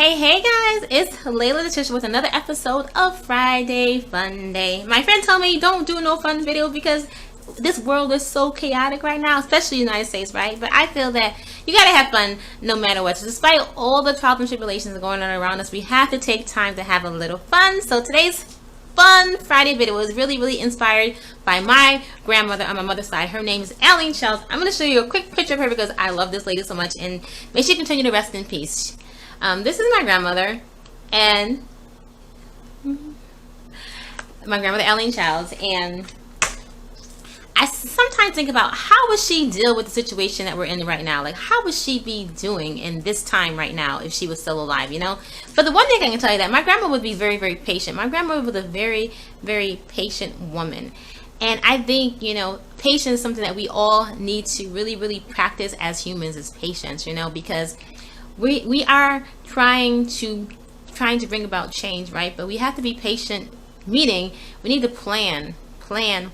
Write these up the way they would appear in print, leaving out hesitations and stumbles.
Hey guys, it's Laila with another episode of Friday Fun Day. My friend told me don't do no fun video because this world is so chaotic right now, especially the United States, right? But I feel that you gotta have fun no matter what. So despite all the trials and tribulations going on around us, we have to take time to have a little fun. So today's fun Friday video was really inspired by my grandmother on my mother's side. Her name is Alene Childs. I'm going to show you a quick picture of her because I love this lady so much, and may she continue to rest in peace. This is my grandmother, and my grandmother Alene Childs, and I sometimes think about how would she deal with the situation that we're in right now. Like, how would she be doing in this time right now if she was still alive, you know? But the one thing I can tell you that my grandma would be very patient. My grandmother was a very patient woman. And I think, you know, patience is something that we all need to really practice as humans, is patience, you know, because we are trying to bring about change, right? But we have to be patient, meaning we need to plan. We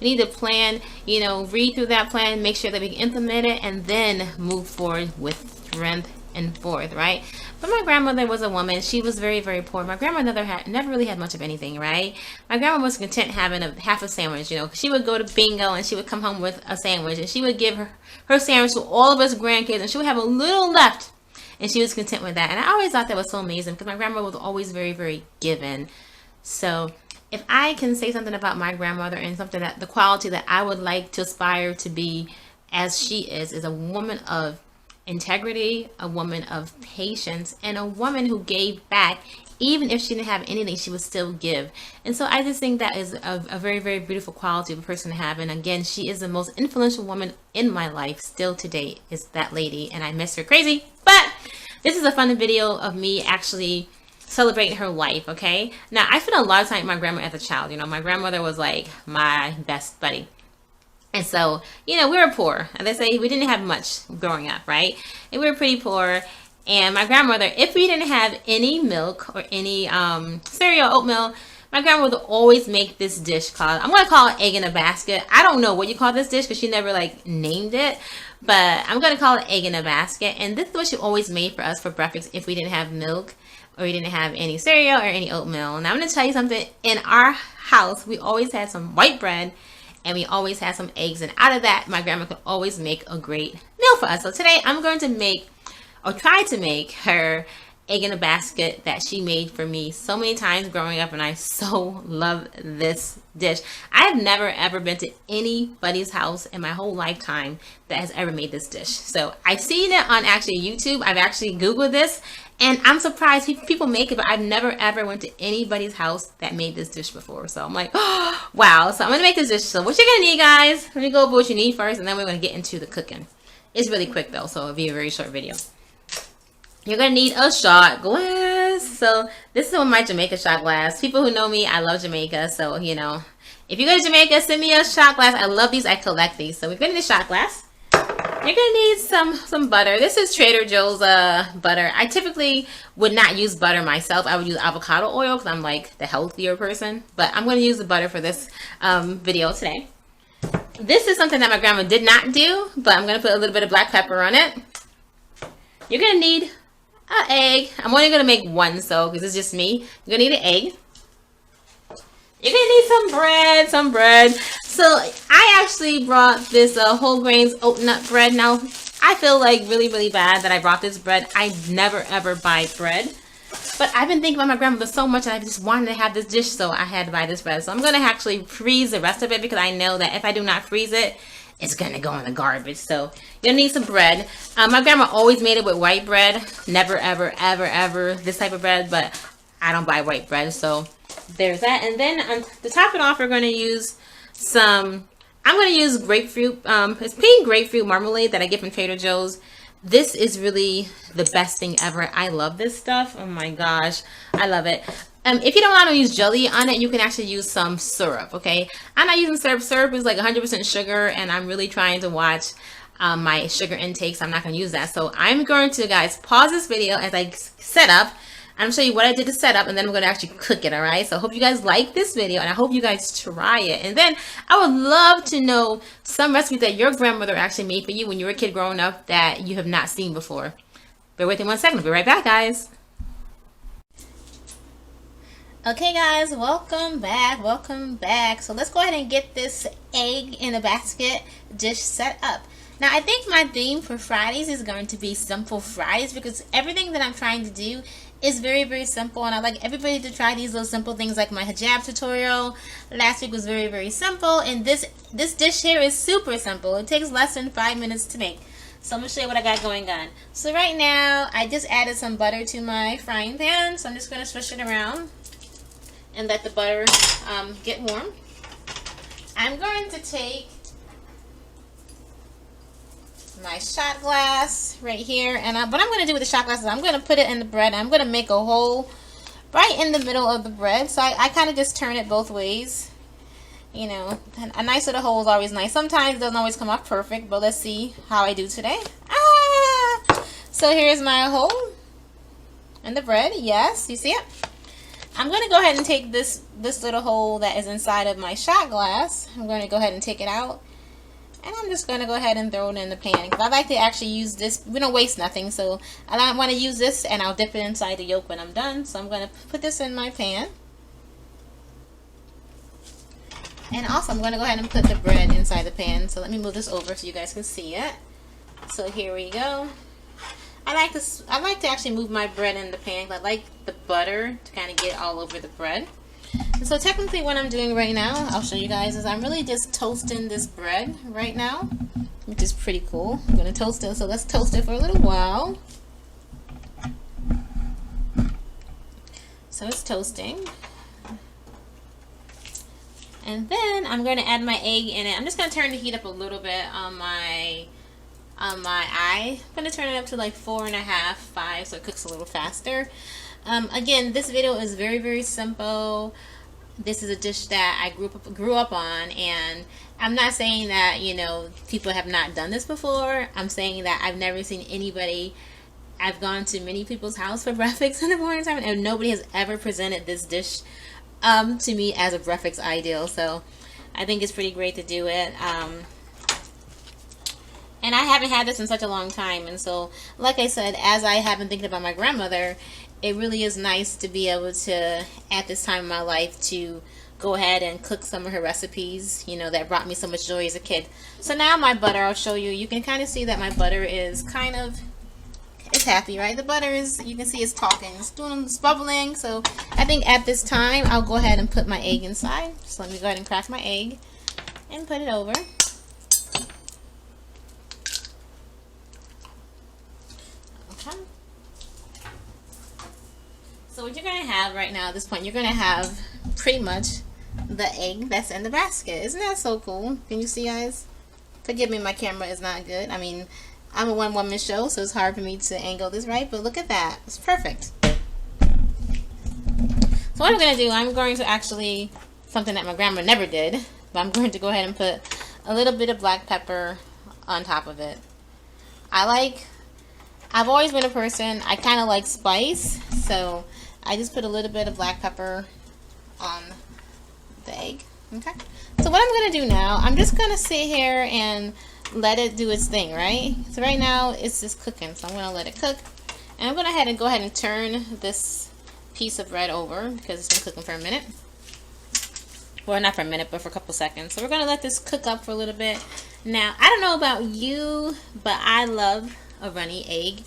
need to plan, you know, read through that plan, make sure that we can implement it, and then move forward with strength and forth, right? But my grandmother was a woman. She was very poor. My grandma never really had much of anything, right? My grandma was content having half a sandwich, you know. She would go to bingo and she would come home with a sandwich, and she would give her sandwich to all of us grandkids, and she would have a little left, and she was content with that. And I always thought that was so amazing because my grandma was always very given. So if I can say something about my grandmother and something that the quality that I would like to aspire to be as she is a woman of integrity, a woman of patience, and a woman who gave back. Even if she didn't have anything, she would still give. And so I just think that is a very beautiful quality of a person to have. And again, she is the most influential woman in my life still today, is that lady, and I miss her crazy. But this is a fun video of me actually celebrating her life, okay? Now, I spent a lot of time with my grandma as a child. You know, my grandmother was like my best buddy. And so, you know, we were poor. And they say we didn't have much growing up, right? And we were pretty poor. And my grandmother, if we didn't have any milk or any cereal, oatmeal, my grandma would always make this dish called, I'm going to call it egg in a basket. I don't know what you call this dish because she never like named it. But I'm going to call it egg in a basket. And this is what she always made for us for breakfast if we didn't have milk or we didn't have any cereal or any oatmeal. And I'm going to tell you something. In our house, we always had some white bread and we always had some eggs. And out of that, my grandma could always make a great meal for us. So today I'm going to make, or try to make, her egg in a basket that she made for me so many times growing up, and I so love this dish. I have never ever been to anybody's house in my whole lifetime that has ever made this dish. So I've seen it on actually YouTube. I've actually Googled this, and I'm surprised people make it, but I've never ever went to anybody's house that made this dish before. So I'm like, oh, wow. So I'm gonna make this dish. So what you're gonna need, guys, let me go over what you need first, and then we're gonna get into the cooking. It's really quick though, so it'll be a very short video. You're going to need a shot glass. So this is my Jamaica shot glass. People who know me, I love Jamaica. So, you know, if you go to Jamaica, send me a shot glass. I love these. I collect these. So we're going to need a shot glass. You're going to need some butter. This is Trader Joe's butter. I typically would not use butter myself. I would use avocado oil because I'm like the healthier person. But I'm going to use the butter for this video today. This is something that my grandma did not do, but I'm going to put a little bit of black pepper on it. You're going to need an egg. I'm only going to make one, so because it's just me. You're going to need an egg. You're going to need some bread. So I actually brought this whole grains oat nut bread. Now, I feel like really bad that I brought this bread. I never ever buy bread. But I've been thinking about my grandmother so much, and I just wanted to have this dish, so I had to buy this bread. So I'm going to actually freeze the rest of it because I know that if I do not freeze it, it's going to go in the garbage. So you're going to need some bread. My grandma always made it with white bread. Never, ever this type of bread. But I don't buy white bread. So there's that. And then to top it off, we're going to use I'm going to use grapefruit. It's pink grapefruit marmalade that I get from Trader Joe's. This is really the best thing ever. I love this stuff. Oh my gosh. I love it. If you don't want to use jelly on it, you can actually use some syrup, okay? I'm not using syrup. Syrup is like 100% sugar, and I'm really trying to watch my sugar intake, so I'm not going to use that. So I'm going to, guys, pause this video as I set up. I'm going to show you what I did to set up, and then I'm going to actually cook it, all right? So I hope you guys like this video, and I hope you guys try it. And then I would love to know some recipes that your grandmother actually made for you when you were a kid growing up that you have not seen before. Bear with me 1 second. I'll be right back, guys. Okay, guys, welcome back. So let's go ahead and get this egg in a basket dish set up. Now, I think my theme for Fridays is going to be simple Fridays, because everything that I'm trying to do is very, very simple, and I like everybody to try these little simple things. Like my hijab tutorial last week was very, very simple, and this dish here is super simple. It takes less than 5 minutes to make. So I'm going to show you what I got going on. So right now, I just added some butter to my frying pan, so I'm just going to swish it around and let the butter get warm. I'm going to take my shot glass right here, and what I'm going to do with the shot glass is I'm going to put it in the bread. I'm going to make a hole right in the middle of the bread, so I kind of just turn it both ways. You know, a nice little hole is always nice. Sometimes it doesn't always come out perfect, but let's see how I do today. So here's my hole in the bread. Yes, you see it? I'm going to go ahead and take this little hole that is inside of my shot glass. I'm going to go ahead and take it out. And I'm just going to go ahead and throw it in the pan, because I like to actually use this. We don't waste nothing, so I want to use this, and I'll dip it inside the yolk when I'm done. So I'm going to put this in my pan. And also I'm going to go ahead and put the bread inside the pan. So let me move this over so you guys can see it. So here we go. I like to actually move my bread in the pan. I like the butter to kind of get all over the bread. And so technically what I'm doing right now, I'll show you guys, is I'm really just toasting this bread right now, which is pretty cool. I'm going to toast it, so let's toast it for a little while. So it's toasting. And then I'm going to add my egg in it. I'm just going to turn the heat up a little bit on my eye. I'm going to turn it up to like 4.5, 5, so it cooks a little faster. Again, this video is very, very simple. This is a dish that I grew up on, and I'm not saying that, you know, people have not done this before. I'm saying that I've never seen anybody. I've gone to many people's house for breakfast in the morning time, and nobody has ever presented this dish to me as a breakfast ideal. So I think it's pretty great to do it. And I haven't had this in such a long time, and so like I said, as I have been thinking about my grandmother, it really is nice to be able to, at this time in my life, to go ahead and cook some of her recipes, you know, that brought me so much joy as a kid. So now my butter, I'll show you. You can kind of see that my butter is kind of, it's happy, right? The butter is, you can see it's talking, it's bubbling. So I think at this time, I'll go ahead and put my egg inside. So let me go ahead and crack my egg and put it over. Okay. So what you're going to have right now at this point, you're going to have pretty much the egg that's in the basket. Isn't that so cool? Can you see, guys? Forgive me, my camera is not good. I mean, I'm a one-woman show, so it's hard for me to angle this right, but look at that. It's perfect. So what I'm going to do, I'm going to actually, something that my grandma never did, but I'm going to go ahead and put a little bit of black pepper on top of it. I've always been a person, I kind of like spice, so I just put a little bit of black pepper on the egg. Okay. So what I'm going to do now, I'm just going to sit here and let it do its thing, right? So right now it's just cooking, so I'm going to let it cook. And I'm going to go ahead and turn this piece of bread over, because it's been cooking for a minute. Well, not for a minute, but for a couple seconds. So we're going to let this cook up for a little bit. Now, I don't know about you, but I love a runny egg.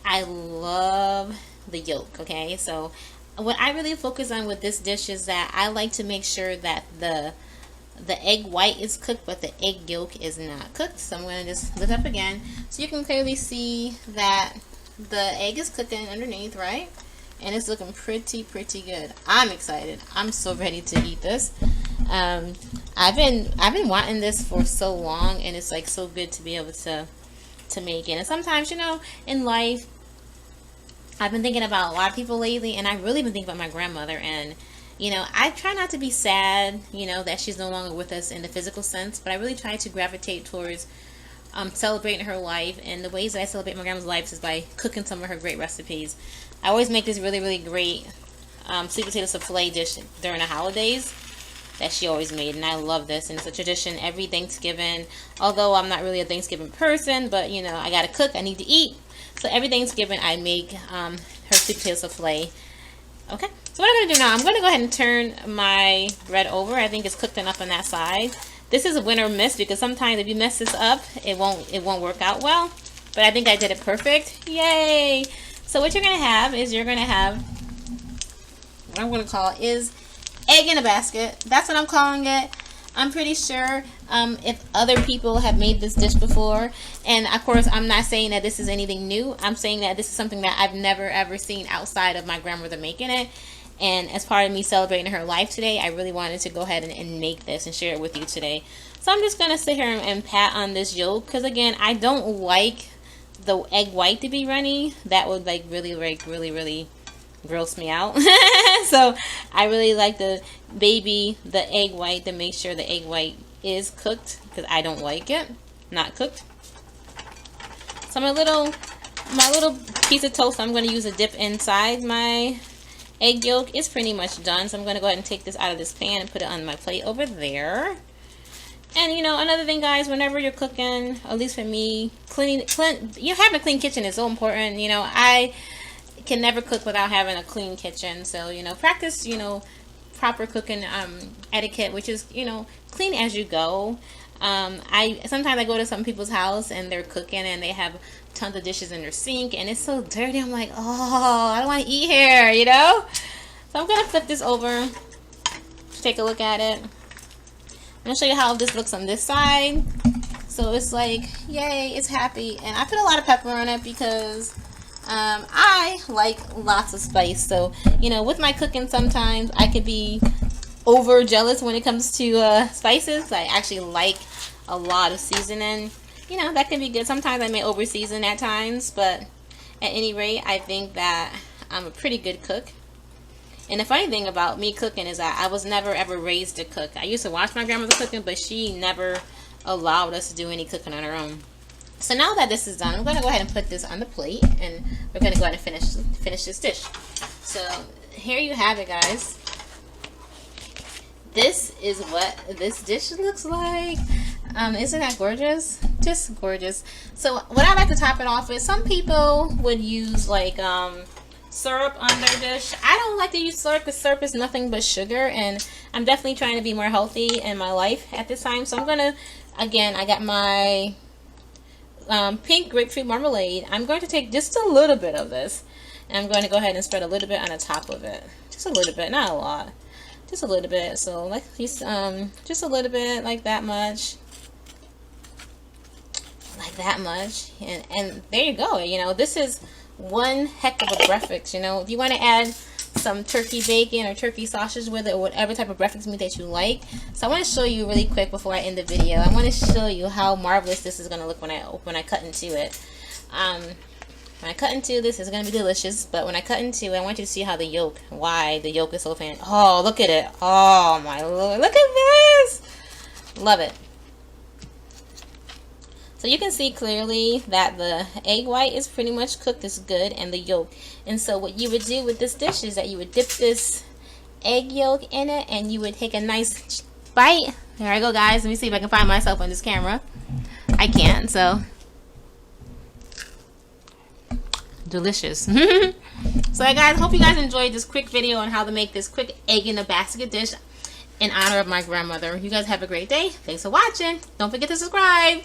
I love the yolk, okay? So what I really focus on with this dish is that I like to make sure that the egg white is cooked, but the egg yolk is not cooked. So I'm going to just lift up again, so you can clearly see that the egg is cooking underneath, right? And it's looking pretty good. I'm excited. I'm so ready to eat this. I've been wanting this for so long, and it's like so good to be able to make it. And sometimes, you know, in life, I've been thinking about a lot of people lately, and I've really been thinking about my grandmother. And you know, I try not to be sad, you know, that she's no longer with us in the physical sense, but I really try to gravitate towards celebrating her life. And the ways that I celebrate my grandma's life is by cooking some of her great recipes. I always make this really great sweet potato souffle dish during the holidays that she always made, and I love this, and it's a tradition every Thanksgiving. Although I'm not really a Thanksgiving person, but you know, I gotta cook, I need to eat. So every Thanksgiving I make her sweet potato souffle. Okay, so what I'm gonna do now, I'm gonna go ahead and turn my bread over. I think it's cooked enough on that side. This is a win or miss because sometimes if you mess this up, it won't work out well. But I think I did it perfect. Yay! So what you're gonna have is what I'm gonna call is egg in a basket. That's what I'm calling it. I'm pretty sure if other people have made this dish before, and of course I'm not saying that this is anything new. I'm saying that this is something that I've never ever seen outside of my grandmother making it. And as part of me celebrating her life today, I really wanted to go ahead and make this and share it with you today. So I'm just going to sit here and pat on this yolk because, again, I don't like the egg white to be runny. That would like really gross me out. So I really like the egg white to make sure the egg white is cooked because I don't like it not cooked. So my little piece of toast I'm going to use to dip inside my egg yolk is pretty much done. So I'm going to go ahead and take this out of this pan and put it on my plate over there. And you know, another thing, guys, whenever you're cooking, at least for me, having a clean kitchen is so important. You know, I can never cook without having a clean kitchen. So, you know, practice, you know, proper cooking etiquette, which is, you know, clean as you go. Sometimes I go to some people's house and they're cooking and they have tons of dishes in their sink and it's so dirty. I'm like, oh, I don't want to eat here, you know? So I'm going to flip this over. Take a look at it. I'm going to show you how this looks on this side. So it's like, yay, it's happy. And I put a lot of pepper on it because I like lots of spice. So, you know, with my cooking sometimes I could be over jealous when it comes to spices. I actually like a lot of seasoning. You know, that can be good. Sometimes I may over season at times, but at any rate, I think that I'm a pretty good cook. And the funny thing about me cooking is that I was never ever raised to cook. I used to watch my grandmother cooking, but she never allowed us to do any cooking on our own. So now that this is done, I'm going to go ahead and put this on the plate, and we're going to go ahead and finish this dish. So here you have it, guys. This is what this dish looks like. Isn't that gorgeous? Just gorgeous. So what I like to top it off with, some people would use like syrup on their dish. I don't like to use syrup because syrup is nothing but sugar, and I'm definitely trying to be more healthy in my life at this time. So I'm gonna, again, I got my pink grapefruit marmalade. I'm going to take just a little bit of this, and I'm going to go ahead and spread a little bit on the top of it. Just a little bit, not a lot. Just a little bit. So like just a little bit, like that much. Like that much. And there you go. You know, this is one heck of a breakfast. You know, if you want to add some turkey bacon or turkey sausage with it, or whatever type of breakfast meat that you like. So I want to show you really quick before I end the video. I want to show you how marvelous this is going to look when I cut into it. When I cut into this, it's going to be delicious. But when I cut into it, I want you to see how why the yolk is so fantastic. Oh, look at it. Oh, my Lord. Look at this. Love it. So you can see clearly that the egg white is pretty much cooked. It's good. And the yolk. And so what you would do with this dish is that you would dip this egg yolk in it. And you would take a nice bite. There I go, guys. Let me see if I can find myself on this camera. I can't. So delicious. So guys, hope you guys enjoyed this quick video on how to make this quick egg in a basket dish in honor of my grandmother. You guys have a great day. Thanks for watching. Don't forget to subscribe.